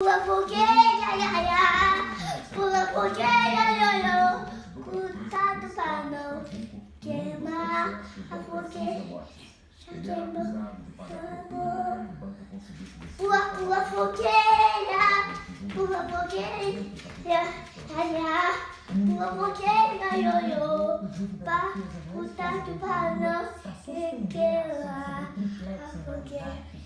Pula fogueira, ia, ia. Pula fogueira, ioiô. Cuidado pra não queimar a fogueira. Já queimou. Pula, pula fogueira. Pula fogueira, ia, ia. Pula fogueira, ioiô. Cuidado pra não queimar a fogueira.